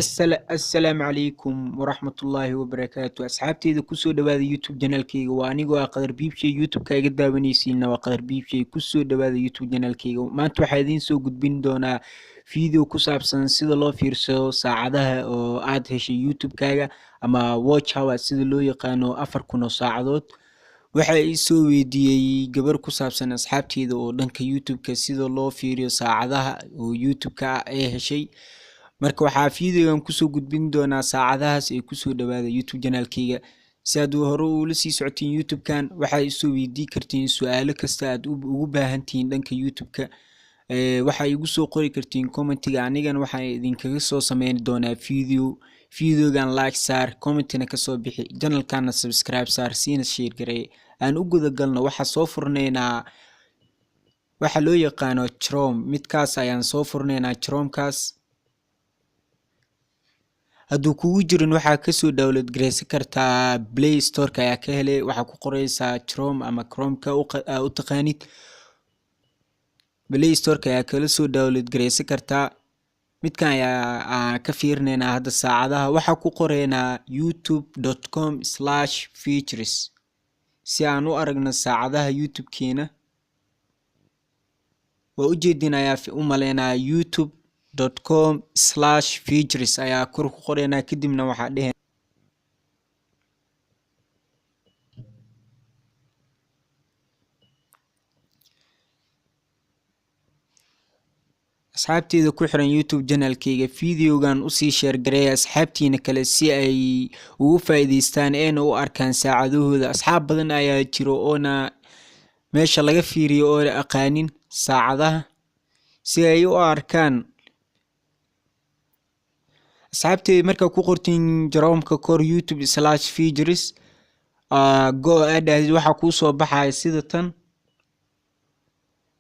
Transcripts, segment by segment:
السلام عليكم ورحمة الله وبركاته. أصحابتي إذا كسو دواذا يوتيوب جانال كيغا وانيغو قدر بيبشي يوتيوب كايغا داوانيسينا وقدر بيبشي كسو دواذا يوتيوب جانال كيغا maanta waxaa idiin soo gudbin doonaa video ku saabsan sida loo fiirsado saacadaha oo aad heshay youtube kaaga ama watch hour sida loo yaqaano 4,000 saacadood. Waxa ay soo weydiiyay gabar ku saabsan asxaabteeda oo dhanka youtube-ka sida loo fiiriyo saacadaha oo youtube-ka ay heshay. marka waxaa fiidiyogan kusoo gudbin doonaa saacadahaas ay kusoo dhawaada youtube janaalkayga. si aad hore ula sii socotiin youtube-kan waxaa isoo weydii kartiin su'aalo kasta aad ugu baahantihiin dhanka youtube-ka. waxaa igu soo qori kartiin commentiga, anigana waxaa idinkaga soo sameyn doonaa videogan like saar, commentina kasoo bixi, janalkana subscribe saar, siina share garee. aan u guda galno waxaa soo furneynaa waxa loo yaqaano Chrome, midkaas ayaan soo furneynaa Chrome-kaas. hadduu kugu jirin waxaa kasoo download gareysan kartaa Play Store-ka ayaa ka helay, waxaa ku qoreysaa Chrome ama Chrome-ka u taqaanid. Play Store-ka ayaa kala soo download gareysan kartaa. midkan ayaa ka fiirneynaa hadda saacadaha, waxaa ku qoreynaa youtube.com/features si aan u aragno saacadaha youtube-keena. waa ujeedin ayaa u maleynaa youtube.com/features ayaa kor ku qoreynaa, kadibna waxaa dheheen asxaabteeda ku xiran youtube janaalkayga videogan usii share gareeya asxaabtiina kale si ay ugu faa'iideystaan eena u arkaan saacadahooda. asxaab badan ayaa jiro oona meesha laga fiiriyo oo aqaanin saacadaha, si ay u arkaan. asxaabteeda markaa ku qortiin Chrome-ka kor youtube/features go aad waxaa kuu soo baxaya sida tan.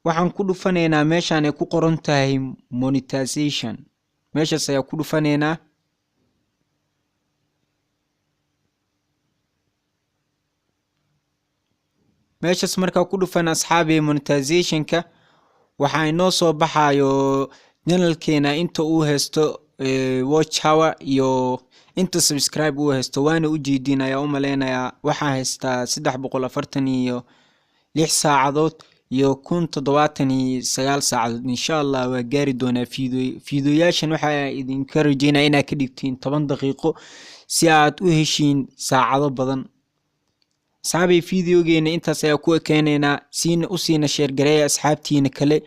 waxaan ku dhufaneynaa meeshaan ay ku qoran tahay monetization, meeshaas ayaa ku dhufaneynaa. meeshaas markaa ku dhufan asxaabi monetization-ka waxaa inoo soo baxayo janalkeena inta uu haysto watch hour iyo inta subscribe uu haysto. waana u jeedin ayaa u maleynayaa waxaa haystaa 346 saacadood iyo 179 saacadood. insha Allah waa gaari doonaa fiidiyoyaashan. waxaa idinka rajeynaa inaad ka dhigtiin 10 daqiiqo si aad u heshiin saacado badan. asxaabi fiidiyogeena intaas ayaa ku ekeeneynaa, siina share gareeya asxaabtiina kale.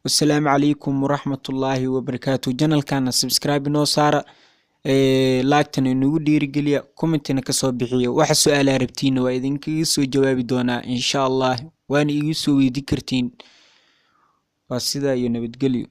والسلام عليكم ورحمة الله وبركاته. janalkana subscribe noo saara, like-tana inagu dhiirigeliya, comment-na kasoo bixiyo. waxa su'aalaha rabtiin waa idinkaga soo jawaabi doonaa insha Allah, waana igu soo weydii kartiin. waa sidaa iyo nabadgelyo.